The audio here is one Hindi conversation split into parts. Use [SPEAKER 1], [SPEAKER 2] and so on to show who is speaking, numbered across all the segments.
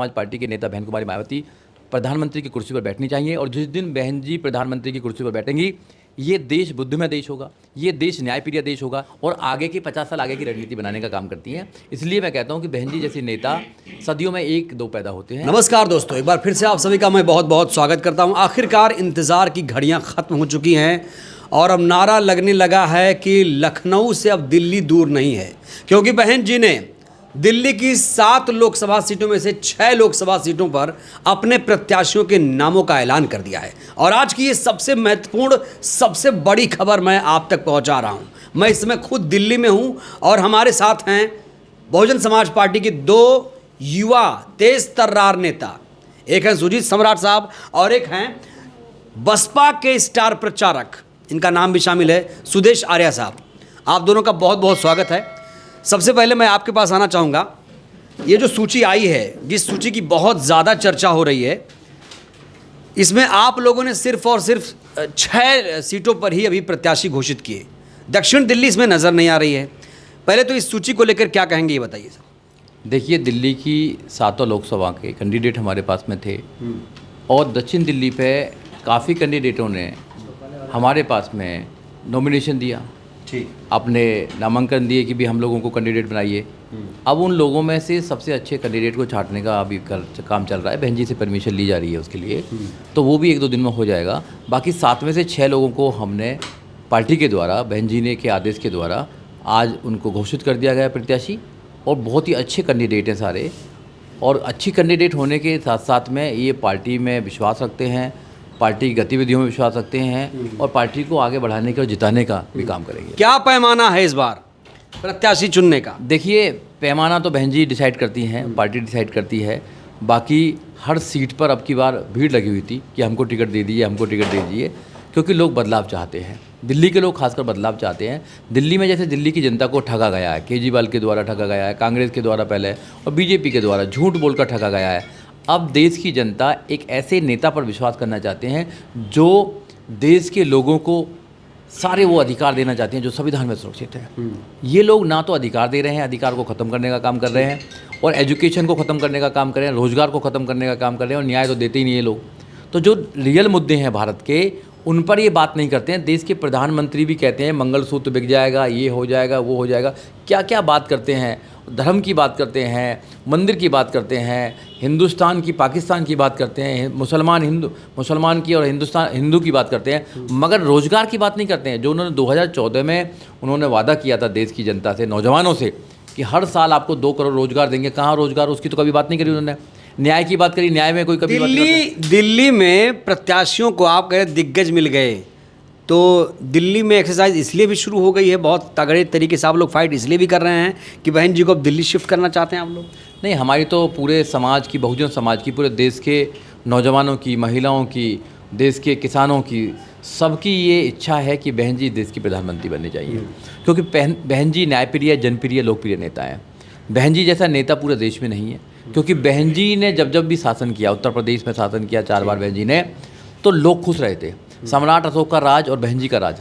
[SPEAKER 1] समाज पार्टी के नेता बहन कुमारी मायावती प्रधानमंत्री की कुर्सी पर बैठनी चाहिए और जिस दिन बहन जी प्रधानमंत्री की कुर्सी पर बैठेंगी ये देश बुद्धिमय देश होगा, ये देश न्यायप्रिय देश होगा और आगे के 50 साल आगे की रणनीति बनाने का काम करती हैं। इसलिए मैं कहता हूं कि बहन जी जैसे नेता सदियों में एक दो पैदा होते हैं।
[SPEAKER 2] नमस्कार दोस्तों, एक बार फिर से आप सभी का मैं बहुत बहुत स्वागत करता हूं। आखिरकार इंतज़ार की घड़ियां ख़त्म हो चुकी हैं और अब नारा लगने लगा है कि लखनऊ से अब दिल्ली दूर नहीं है, क्योंकि बहन जी ने दिल्ली की 7 लोकसभा सीटों में से 6 लोकसभा सीटों पर अपने प्रत्याशियों के नामों का ऐलान कर दिया है। और आज की ये सबसे महत्वपूर्ण, सबसे बड़ी खबर मैं आप तक पहुंचा रहा हूं। मैं इस समय खुद दिल्ली में हूं और हमारे साथ हैं बहुजन समाज पार्टी के 2 युवा तेज तर्रार नेता, एक हैं सुजीत सम्राट साहब और एक हैं बसपा के स्टार प्रचारक, इनका नाम भी शामिल है सुदेश आर्या साहब। आप दोनों का बहुत बहुत स्वागत है। सबसे पहले मैं आपके पास आना चाहूँगा, ये जो सूची आई है, जिस सूची की बहुत ज़्यादा चर्चा हो रही है, इसमें आप लोगों ने सिर्फ और सिर्फ 6 सीटों पर ही अभी प्रत्याशी घोषित किए। दक्षिण दिल्ली इसमें नज़र नहीं आ रही है। पहले तो इस सूची को लेकर क्या कहेंगे, ये बताइए सर।
[SPEAKER 1] देखिए, दिल्ली की 7 लोकसभा के कैंडिडेट हमारे पास में थे और दक्षिण दिल्ली पे काफ़ी कैंडिडेटों ने हमारे पास में नॉमिनेशन दिया,
[SPEAKER 2] ठीक,
[SPEAKER 1] अपने नामांकन दिए कि भी हम लोगों को कैंडिडेट बनाइए। अब उन लोगों में से सबसे अच्छे कैंडिडेट को छांटने का अभी काम चल रहा है। बहन जी से परमिशन ली जा रही है उसके लिए, तो वो भी 1-2 दिन में हो जाएगा। बाकी 7 में से 6 लोगों को हमने पार्टी के द्वारा, बहन जी ने के आदेश के द्वारा आज उनको घोषित कर दिया गया प्रत्याशी और बहुत ही अच्छे कैंडिडेट हैं सारे। और अच्छी कैंडिडेट होने के साथ साथ में ये पार्टी में विश्वास रखते हैं, पार्टी की गतिविधियों में विश्वास रखते हैं और पार्टी को आगे बढ़ाने के और जिताने का भी काम करेंगे।
[SPEAKER 2] क्या पैमाना है इस बार प्रत्याशी चुनने का?
[SPEAKER 1] देखिए, पैमाना तो बहन जी डिसाइड करती हैं, पार्टी डिसाइड करती है। बाकी हर सीट पर अब की बार भीड़ लगी हुई थी कि हमको टिकट दे दीजिए, हमको टिकट दे दीजिए, क्योंकि लोग बदलाव चाहते हैं। दिल्ली के लोग खासकर बदलाव चाहते हैं। दिल्ली में जैसे दिल्ली की जनता को ठगा गया है, केजरीवाल के द्वारा ठगा गया है, कांग्रेस के द्वारा पहले और बीजेपी के द्वारा झूठ बोलकर ठगा गया है। अब देश की जनता एक ऐसे नेता पर विश्वास करना चाहते हैं जो देश के लोगों को सारे वो अधिकार देना चाहते हैं जो संविधान में सुरक्षित है। ये लोग ना तो अधिकार दे रहे हैं, अधिकार को ख़त्म करने का काम कर रहे हैं और एजुकेशन को ख़त्म करने का काम कर रहे हैं, रोज़गार को ख़त्म करने का काम कर रहे हैं और न्याय तो देते ही नहीं ये लोग। तो जो रियल मुद्दे हैं भारत के, उन पर ये बात नहीं करते हैं। देश के प्रधानमंत्री भी कहते हैं मंगलसूत्र बिक जाएगा, ये हो जाएगा, वो हो जाएगा, क्या क्या बात करते हैं। धर्म की बात करते हैं, मंदिर की बात करते हैं, हिंदुस्तान की पाकिस्तान की बात करते हैं, मुसलमान की और हिंदू की बात करते हैं, मगर रोज़गार की बात नहीं करते हैं। जो उन्होंने 2014 में उन्होंने वादा किया था देश की जनता से, नौजवानों से, कि हर साल आपको 2 करोड़ रोज़गार देंगे, कहाँ रोज़गार, उसकी तो कभी बात नहीं करी उन्होंने। न्याय की बात करी, न्याय में कोई कभी
[SPEAKER 2] दिल्ली में प्रत्याशियों को आप कह रहे दिग्गज मिल गए, तो दिल्ली में एक्सरसाइज इसलिए भी शुरू हो गई है, बहुत तगड़े तरीके से आप लोग फाइट इसलिए भी कर रहे हैं कि बहन जी को अब दिल्ली शिफ्ट करना चाहते हैं आप लोग?
[SPEAKER 1] नहीं, हमारी तो पूरे समाज की, बहुजन समाज की, पूरे देश के नौजवानों की, महिलाओं की, देश के किसानों की, सबकी ये इच्छा है कि बहन जी देश की प्रधानमंत्री बननी चाहिए। क्योंकि बहन जी न्यायप्रिय, जनप्रिय, लोकप्रिय नेता हैं। बहन जी जैसा नेता पूरे देश में नहीं है, क्योंकि बहन जी ने जब भी शासन किया, उत्तर प्रदेश में शासन किया 4 बार बहन जी ने, तो लोग खुश रहे थे। सम्राट अशोक का राज और बहन जी का राज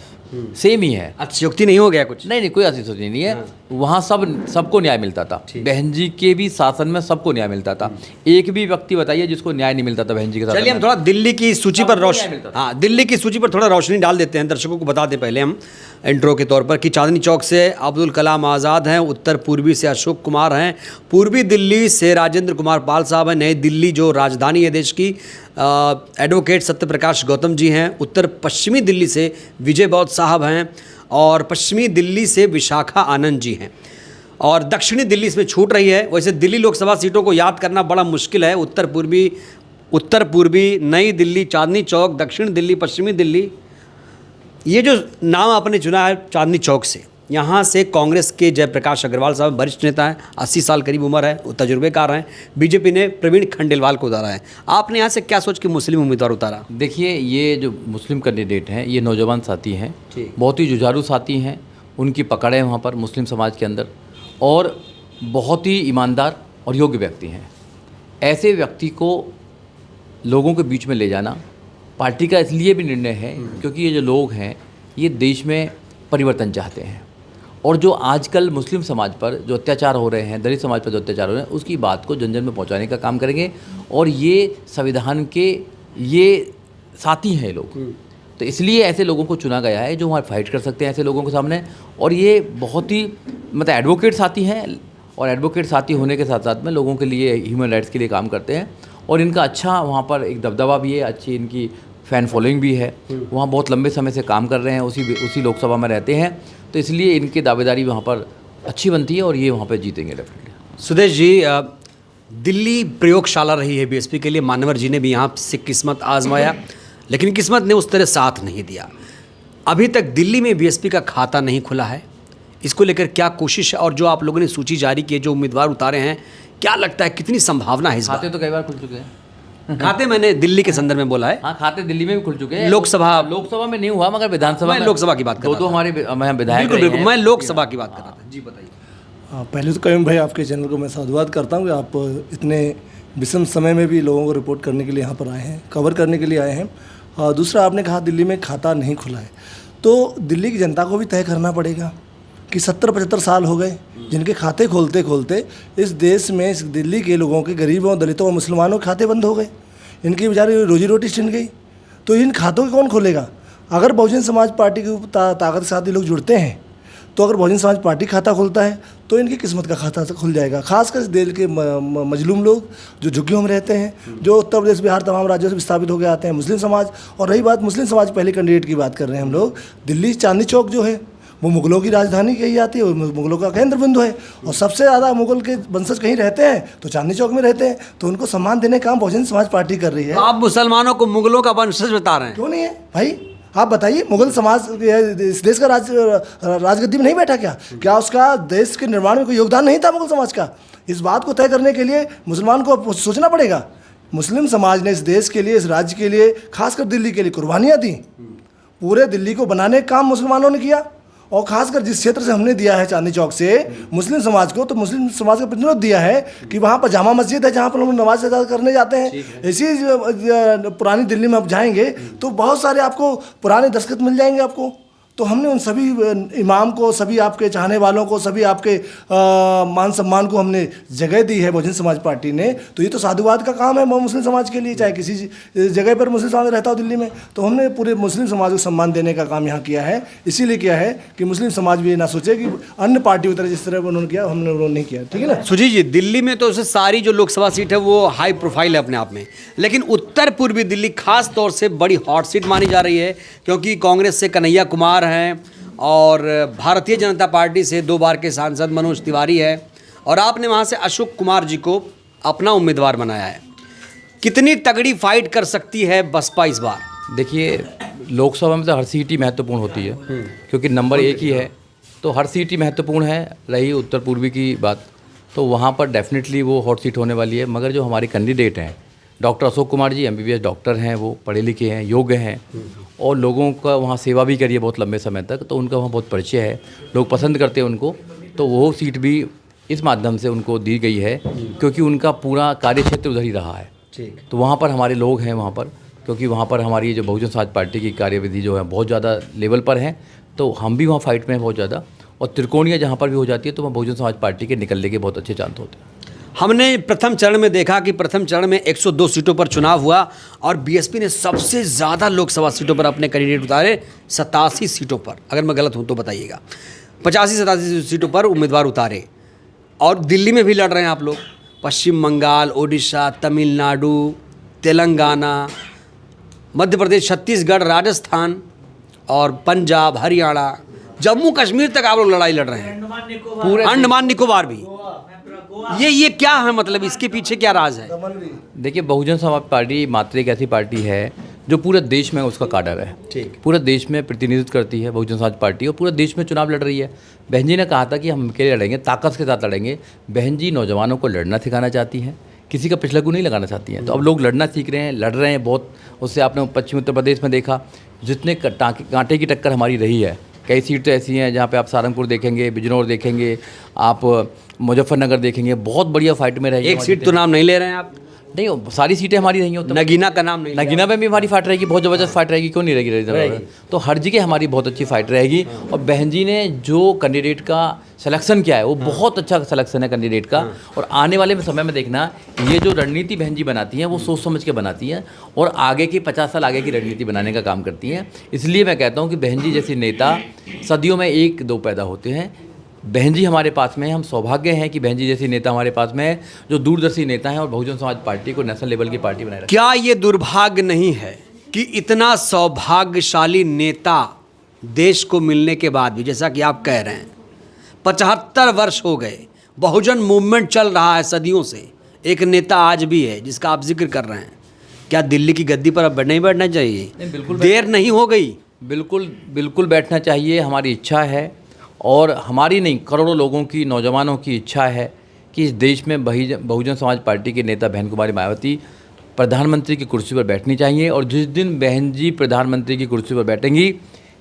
[SPEAKER 1] सेम ही है।
[SPEAKER 2] अतिशयोक्ति नहीं हो गया कुछ?
[SPEAKER 1] नहीं, कोई अतिशयोक्ति नहीं है। वहाँ सबको न्याय मिलता था। बहन जी के भी शासन में सबको न्याय मिलता था। एक भी व्यक्ति बताइए जिसको न्याय नहीं मिलता था बहन जी के साथ।
[SPEAKER 2] चलिए हम थोड़ा दिल्ली की सूची पर दिल्ली की सूची पर थोड़ा रोशनी डाल देते हैं। दर्शकों को बता दें पहले हम इंट्रो के तौर पर कि चांदनी चौक से अब्दुल कलाम आज़ाद हैं, उत्तर पूर्वी से अशोक कुमार हैं, पूर्वी दिल्ली से राजेंद्र कुमार पाल साहब हैं, नई दिल्ली जो राजधानी है देश की, एडवोकेट सत्यप्रकाश गौतम जी हैं, उत्तर पश्चिमी दिल्ली से विजय बौद्ध साहब हैं और पश्चिमी दिल्ली से विशाखा आनंद जी हैं। और दक्षिणी दिल्ली इसमें छूट रही है। वैसे दिल्ली लोकसभा सीटों को याद करना बड़ा मुश्किल है। उत्तर पूर्वी, नई दिल्ली, चांदनी चौक, दक्षिण दिल्ली, पश्चिमी दिल्ली, ये जो नाम आपने चुना है चांदनी चौक से, यहाँ से कांग्रेस के जयप्रकाश अग्रवाल साहब वरिष्ठ नेता हैं, 80 साल करीब उम्र है, तजुर्बेकार हैं। बीजेपी ने प्रवीण खंडेलवाल को उतारा है। आपने यहाँ से क्या सोच के मुस्लिम उम्मीदवार उतारा?
[SPEAKER 1] देखिए, ये जो मुस्लिम कैंडिडेट हैं, ये नौजवान साथी हैं, बहुत ही जुझारू साथी हैं, उनकी पकड़ है वहाँ पर मुस्लिम समाज के अंदर, और बहुत ही ईमानदार और योग्य व्यक्ति हैं। ऐसे व्यक्ति को लोगों के बीच में ले जाना पार्टी का इसलिए भी निर्णय है क्योंकि ये जो लोग हैं ये देश में परिवर्तन चाहते हैं और जो आजकल मुस्लिम समाज पर जो अत्याचार हो रहे हैं, दलित समाज पर जो अत्याचार हो रहे हैं, उसकी बात को जन जन में पहुंचाने का काम करेंगे। और ये संविधान के ये साथी हैं लोग, तो इसलिए ऐसे लोगों को चुना गया है जो वहाँ फाइट कर सकते हैं ऐसे लोगों के सामने। और ये बहुत ही मतलब एडवोकेट साथी हैं, और एडवोकेट साथी होने के साथ साथ में लोगों के लिए, ह्यूमन राइट्स के लिए काम करते हैं। और इनका अच्छा वहाँ पर एक दबदबा भी है, अच्छी इनकी फ़ैन फॉलोइंग भी है, वहाँ बहुत लंबे समय से काम कर रहे हैं, उसी लोकसभा में रहते हैं, तो इसलिए इनकी दावेदारी वहाँ पर अच्छी बनती है और ये वहाँ पर जीतेंगे डेफिनेटली।
[SPEAKER 2] सुदेश जी, दिल्ली प्रयोगशाला रही है बीएसपी के लिए। मानवर जी ने भी यहाँ से किस्मत आजमाया, लेकिन किस्मत ने उस तरह साथ नहीं दिया। अभी तक दिल्ली में बीएसपी का खाता नहीं खुला है, इसको लेकर क्या कोशिश है? और जो आप लोगों ने सूची जारी की है, जो उम्मीदवार उतारे हैं, क्या लगता है कितनी संभावना है इस बार?
[SPEAKER 1] खाते तो कई बार खुल चुके हैं।
[SPEAKER 2] खाते मैंने दिल्ली के संदर्भ में बोला है।
[SPEAKER 1] हाँ, खाते दिल्ली में भी खुल चुके हैं।
[SPEAKER 2] लोकसभा
[SPEAKER 1] में नहीं हुआ, मगर विधानसभा
[SPEAKER 2] मैं लोकसभा की बात कर रहा था।
[SPEAKER 1] दो हमारे विधायक
[SPEAKER 2] बिल्कुल बिल्कुल, मैं लोकसभा की बात कर रहा था। जी बताइए।
[SPEAKER 3] पहले तो कयूम भाई, आपके चैनल को मैं साधुवाद करता हूँ कि आप इतने विषम समय में भी लोगों को रिपोर्ट करने के लिए यहाँ पर आए हैं, कवर करने के लिए आए हैं। दूसरा, आपने कहा दिल्ली में खाता नहीं खुला है, तो दिल्ली की जनता को भी तय करना पड़ेगा कि 70-75 साल हो गए जिनके खाते खोलते खोलते इस देश में, इस दिल्ली के लोगों के, गरीबों, दलितों और मुसलमानों के खाते बंद हो गए, इनकी बेचारी रोजी रोटी छिन गई। तो इन खातों को कौन खोलेगा? अगर बहुजन समाज पार्टी की ताकत के साथ ये लोग जुड़ते हैं, तो अगर बहुजन समाज पार्टी खाता खोलता है तो इनकी किस्मत का खाता खुल जाएगा। खासकर इस देश के मजलूम लोग जो झुग्गियों में रहते हैं, जो उत्तर प्रदेश, बिहार, तमाम राज्यों से विस्थापित होकर आते हैं, मुस्लिम समाज। और रही बात मुस्लिम समाज, पहले कैंडिडेट की बात कर रहे हैं हम लोग, दिल्ली चांदनी चौक जो है वो मुगलों की राजधानी कही जाती है, मुगलों का केंद्र बिंदु है, और सबसे ज़्यादा मुगल के वंशज कहीं रहते हैं तो चांदनी चौक में रहते हैं, तो उनको सम्मान देने का काम बहुजन समाज पार्टी कर रही है।
[SPEAKER 2] आप मुसलमानों को मुगलों का वंशज बता रहे हैं?
[SPEAKER 3] क्यों नहीं है भाई? आप बताइए, मुगल समाज इस देश का राजगद्दी में नहीं बैठा क्या उसका देश के निर्माण में कोई योगदान नहीं था मुगल समाज का? इस बात को तय करने के लिए मुसलमान को सोचना पड़ेगा। मुस्लिम समाज ने इस देश के लिए, इस राज्य के लिए, खासकर दिल्ली के लिए कुर्बानियाँ दी। पूरे दिल्ली को बनाने का काम मुसलमानों ने किया, और खासकर जिस क्षेत्र से हमने दिया है चांदनी चौक से मुस्लिम समाज को, तो मुस्लिम समाज का प्रतिनिधित्व दिया है कि वहाँ पर जामा मस्जिद है जहाँ पर हम नमाज अदा करने जाते हैं। इसी पुरानी दिल्ली में आप जाएंगे तो बहुत सारे आपको पुराने दस्तखत मिल जाएंगे आपको। तो हमने उन सभी इमाम को, सभी आपके चाहने वालों को, सभी आपके मान सम्मान को हमने जगह दी है बहुजन समाज पार्टी ने। तो ये तो साधुवाद का काम है मुस्लिम समाज के लिए, चाहे किसी जगह पर मुस्लिम समाज रहता हो दिल्ली में, तो हमने पूरे मुस्लिम समाज को सम्मान देने का काम यहाँ किया है। इसीलिए किया है कि मुस्लिम समाज भी ये ना सोचे कि अन्य पार्टियों की तरह जिस तरह उन्होंने किया, हमने उन्होंने नहीं किया। ठीक है ना
[SPEAKER 2] सुजीत जी, दिल्ली में तो सारी जो लोकसभा सीट है वो हाई प्रोफाइल है अपने आप में, लेकिन उत्तर पूर्वी दिल्ली खास तौर से बड़ी हॉट सीट मानी जा रही है, क्योंकि कांग्रेस से कन्हैया कुमार हैं और भारतीय जनता पार्टी से 2 बार के सांसद मनोज तिवारी है, और आपने वहाँ से अशोक कुमार जी को अपना उम्मीदवार बनाया है। कितनी तगड़ी फाइट कर सकती है बसपा इस बार?
[SPEAKER 1] देखिए, लोकसभा में तो हर सीट ही महत्वपूर्ण होती है, क्योंकि नंबर 1 ही है, तो हर सीट ही महत्वपूर्ण है। रही उत्तर पूर्वी की बात, तो वहाँ पर डेफिनेटली वो हॉट सीट होने वाली है। मगर जो हमारे कैंडिडेट हैं, doctor Ashok Kumar ji MBBS doctor हैं, वो पढ़े लिखे हैं, योग्य हैं, और लोगों का वहाँ सेवा भी करी है बहुत लंबे समय तक, तो उनका वहाँ बहुत परिचय है, लोग पसंद करते हैं उनको। तो वो सीट भी इस माध्यम से उनको दी गई है, क्योंकि उनका पूरा कार्यक्षेत्र उधर ही रहा है।
[SPEAKER 2] ठीक।
[SPEAKER 1] तो वहाँ पर हमारे लोग हैं वहाँ पर, क्योंकि वहाँ पर हमारी जो बहुजन समाज पार्टी की कार्यविधि जो है बहुत ज़्यादा लेवल पर है, तो हम भी वहाँ फाइट में हैं बहुत ज़्यादा। और त्रिकोणीय जहाँ पर भी हो जाती है तो वहाँ बहुजन समाज पार्टी के निकलने के बहुत अच्छे चांस होते हैं।
[SPEAKER 2] हमने प्रथम चरण में देखा कि प्रथम चरण में 102 सीटों पर चुनाव हुआ, और बीएसपी ने सबसे ज़्यादा लोकसभा सीटों पर अपने कैंडिडेट उतारे, 87 सीटों पर। अगर मैं गलत हूँ तो बताइएगा। 85-87 सीटों पर उम्मीदवार उतारे, और दिल्ली में भी लड़ रहे हैं आप लोग। पश्चिम बंगाल, ओडिशा, तमिलनाडु, तेलंगाना, मध्य प्रदेश, छत्तीसगढ़, राजस्थान और पंजाब, हरियाणा, जम्मू कश्मीर तक आप लोग लड़ाई लड़ रहे हैं, पूरे अंडमान निकोबार भी। ये क्या है, मतलब इसके पीछे क्या राज है?
[SPEAKER 1] देखिए, बहुजन समाज पार्टी मात्र एक ऐसी पार्टी है जो पूरे देश में उसका काडर है।
[SPEAKER 2] ठीक।
[SPEAKER 1] पूरे देश में प्रतिनिधित्व करती है बहुजन समाज पार्टी, और पूरे देश में चुनाव लड़ रही है। बहन जी ने कहा था कि हम अकेले लड़ेंगे, ताकत के साथ लड़ेंगे। बहन जी नौजवानों को लड़ना सिखाना चाहती हैं, किसी का पिछला नहीं लगाना चाहती हैं। तो अब लोग लड़ना सीख रहे हैं, लड़ रहे हैं बहुत। उससे आपने पश्चिमी उत्तर प्रदेश में देखा, जितने कांटे की टक्कर हमारी रही है। कई सीट तो ऐसी हैं जहाँ पे आप सहारनपुर देखेंगे, बिजनौर देखेंगे, आप मुजफ्फरनगर देखेंगे, बहुत बढ़िया फाइट में रहेगी।
[SPEAKER 2] एक सीट तो नाम नहीं ले रहे हैं आप?
[SPEAKER 1] नहीं, वो सारी सीटें हमारी रही हैं उत्तर
[SPEAKER 2] नगीना का नाम नहीं लिया।
[SPEAKER 1] नगीना में भी हमारी फाइट रहेगी, बहुत ज़बरदस्त फाइट रहेगी, क्यों नहीं रहेगी? तो हर जगह हमारी बहुत अच्छी फाइट रहेगी। और बहन जी ने जो कैंडिडेट का सिलेक्शन किया है वो बहुत अच्छा सिलेक्शन है कैंडिडेट का। और आने वाले समय में देखना, ये जो रणनीति बहन जी बनाती हैं वो सोच समझ के बनाती हैं और आगे की 50 साल आगे की रणनीति बनाने का काम करती हैं। इसलिए मैं कहता हूँ कि बहन जी जैसे नेता सदियों में एक दो पैदा होते हैं। बहन जी हमारे पास में, हम सौभाग्य हैं कि बहन जी जैसी नेता हमारे पास में है, जो दूरदर्शी नेता हैं और बहुजन समाज पार्टी को नेशनल लेवल की पार्टी बनाए रखा।
[SPEAKER 2] क्या ये दुर्भाग्य नहीं है कि इतना सौभाग्यशाली नेता देश को मिलने के बाद भी, जैसा कि आप कह रहे हैं 75 वर्ष हो गए, बहुजन मूवमेंट चल रहा है सदियों से, एक नेता आज भी है जिसका आप जिक्र कर रहे हैं, क्या दिल्ली की गद्दी पर अब नहीं बैठना चाहिए?
[SPEAKER 1] नहीं, बिल्कुल
[SPEAKER 2] देर नहीं हो गई?
[SPEAKER 1] बिल्कुल बैठना चाहिए, हमारी इच्छा है। और हमारी नहीं, करोड़ों लोगों की, नौजवानों की इच्छा है कि इस देश में बहुजन समाज पार्टी के नेता बहन कुमारी मायावती प्रधानमंत्री की कुर्सी पर बैठनी चाहिए। और जिस दिन बहन जी प्रधानमंत्री की कुर्सी पर बैठेंगी,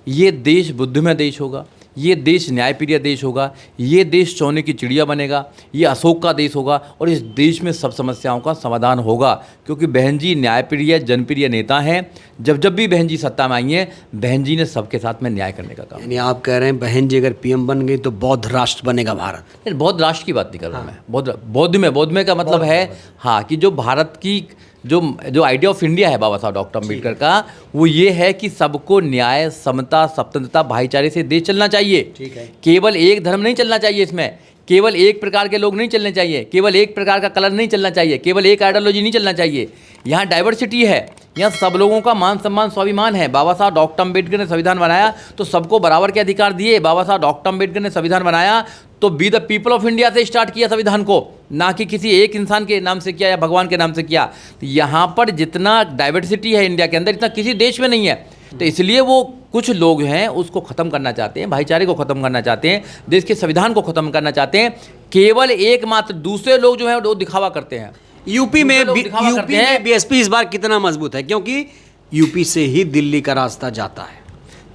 [SPEAKER 1] ये देश बुद्धिमय देश होगा, ये देश न्यायप्रिय देश होगा, ये देश सोने की चिड़िया बनेगा, ये अशोक का देश होगा और इस देश में सब समस्याओं का समाधान होगा। क्योंकि बहन जी न्यायप्रिय जनप्रिय नेता हैं। जब भी बहन जी सत्ता में आई हैं, बहन जी ने सबके साथ में न्याय करने का काम।
[SPEAKER 2] यानी आप कह रहे हैं बहन जी अगर पीएम बन गई तो बौद्ध राष्ट्र बनेगा भारत?
[SPEAKER 1] नहीं, बौद्ध राष्ट्र की बात नहीं कर रहा मैं, बौद्ध में का मतलब है हाँ कि जो भारत की जो आइडिया ऑफ इंडिया है बाबा साहब डॉक्टर अम्बेडकर का, वो ये है कि सबको न्याय, समता, स्वतंत्रता, भाईचारे से देश चलना चाहिए।
[SPEAKER 2] ठीक है।
[SPEAKER 1] केवल एक धर्म नहीं चलना चाहिए इसमें, केवल एक प्रकार के लोग नहीं चलने चाहिए, केवल एक प्रकार का कलर नहीं चलना चाहिए, केवल एक आइडियोलॉजी नहीं चलना चाहिए। यहाँ डाइवर्सिटी है, यहाँ सब लोगों का मान सम्मान स्वाभिमान है। बाबा साहब डॉक्टर अम्बेडकर ने संविधान बनाया तो सबको बराबर के अधिकार दिए। बाबा साहब डॉक्टर अम्बेडकर ने संविधान बनाया तो be the people of India से स्टार्ट किया संविधान को, ना कि किसी एक इंसान के नाम से किया या भगवान के नाम से किया। तो यहाँ पर जितना डाइवर्सिटी है इंडिया के अंदर, इतना किसी देश में नहीं है। तो इसलिए वो कुछ लोग हैं उसको ख़त्म करना चाहते हैं, भाईचारे को ख़त्म करना चाहते हैं, देश के संविधान को ख़त्म करना चाहते हैं। केवल एकमात्र दूसरे लोग जो है वो दिखावा करते हैं।
[SPEAKER 2] यूपी में बीएसपी इस बार कितना मजबूत है? क्योंकि यूपी से ही दिल्ली का रास्ता जाता है।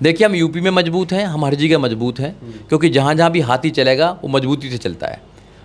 [SPEAKER 1] देखिए, हम यूपी में मजबूत हैं, हम हर जगह मजबूत हैं, क्योंकि जहाँ जहाँ भी हाथी चलेगा वो मजबूती से चलता है।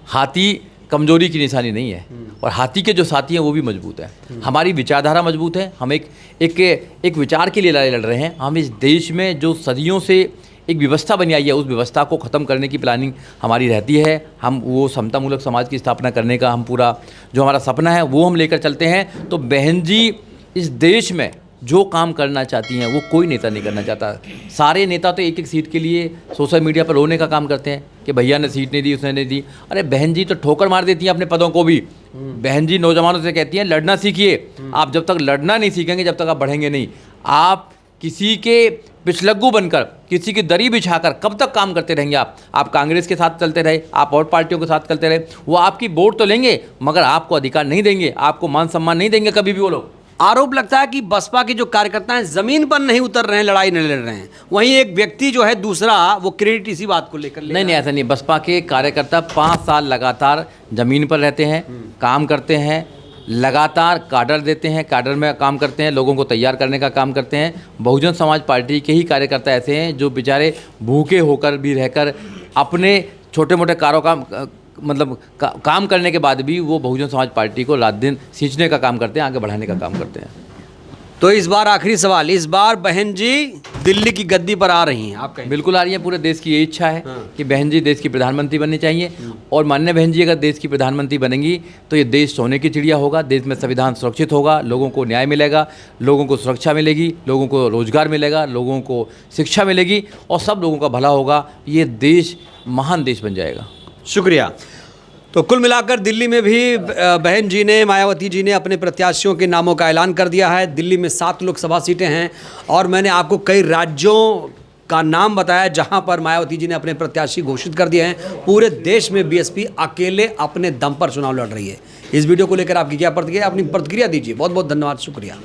[SPEAKER 1] हाथी कमजोरी की निशानी नहीं है और हाथी के जो साथी हैं वो भी मजबूत हैं। हमारी विचारधारा मजबूत है, हम एक विचार के लिए लड़ाई लड़ रहे हैं। हम इस देश में जो सदियों से एक व्यवस्था बनी आई है, उस व्यवस्था को ख़त्म करने की प्लानिंग हमारी रहती है। हम वो समतामूलक समाज की स्थापना करने का हम पूरा जो हमारा सपना है वो हम लेकर चलते हैं। तो बहन जी इस देश में जो काम करना चाहती हैं वो कोई नेता नहीं करना चाहता। सारे नेता तो एक एक सीट के लिए सोशल मीडिया पर रोने का काम करते हैं कि भैया ने सीट नहीं दी, उसने नहीं दी। अरे बहन जी तो ठोकर मार देती हैं अपने पदों को भी। बहन जी नौजवानों से कहती हैं लड़ना सीखिए। आप जब तक लड़ना नहीं सीखेंगे, जब तक आप बढ़ेंगे नहीं। आप किसी के पिछलग्गू बनकर, किसी की दरी बिछाकर कब तक काम करते रहेंगे? आप कांग्रेस के साथ चलते रहे, आप और पार्टियों के साथ चलते रहे, वो आपकी वोट तो लेंगे मगर आपको अधिकार नहीं देंगे, आपको मान सम्मान नहीं देंगे कभी भी वो लोग।
[SPEAKER 2] आरोप लगता है कि बसपा के जो कार्यकर्ता हैं जमीन पर नहीं उतर रहे हैं, लड़ाई नहीं लड़ रहे हैं, वहीं एक व्यक्ति जो है दूसरा वो क्रेडिट इसी बात को लेकर
[SPEAKER 1] नहीं, ऐसा नहीं। बसपा के कार्यकर्ता 5 साल लगातार जमीन पर रहते हैं, काम करते हैं, लगातार काडर देते हैं, काडर में काम करते हैं, लोगों को तैयार करने का काम करते हैं। बहुजन समाज पार्टी के ही कार्यकर्ता ऐसे हैं जो बेचारे भूखे होकर भी रहकर अपने छोटे मोटे काम करने के बाद भी वो बहुजन समाज पार्टी को रात दिन सींचने का काम करते हैं, आगे बढ़ाने का काम करते हैं।
[SPEAKER 2] तो इस बार आखिरी सवाल, इस बार बहन जी दिल्ली की गद्दी पर आ रही हैं, आप कहें?
[SPEAKER 1] बिल्कुल आ रही है। पूरे देश की ये इच्छा है कि बहन जी देश की प्रधानमंत्री बननी चाहिए। और माननीय बहन जी अगर देश की प्रधानमंत्री बनेंगी तो ये देश सोने की चिड़िया होगा, देश में संविधान सुरक्षित होगा, लोगों को न्याय मिलेगा, लोगों को सुरक्षा मिलेगी, लोगों को रोजगार मिलेगा, लोगों को शिक्षा मिलेगी और सब लोगों का भला होगा। ये देश महान देश बन जाएगा।
[SPEAKER 2] शुक्रिया। तो कुल मिलाकर दिल्ली में भी बहन जी ने, मायावती जी ने अपने प्रत्याशियों के नामों का ऐलान कर दिया है। दिल्ली में 7 लोकसभा सीटें हैं और मैंने आपको कई राज्यों का नाम बताया जहां पर मायावती जी ने अपने प्रत्याशी घोषित कर दिए हैं। पूरे देश में बीएसपी अकेले अपने दम पर चुनाव लड़ रही है। इस वीडियो को लेकर आपकी क्या प्रतिक्रिया, अपनी प्रतिक्रिया दीजिए। बहुत बहुत धन्यवाद, शुक्रिया।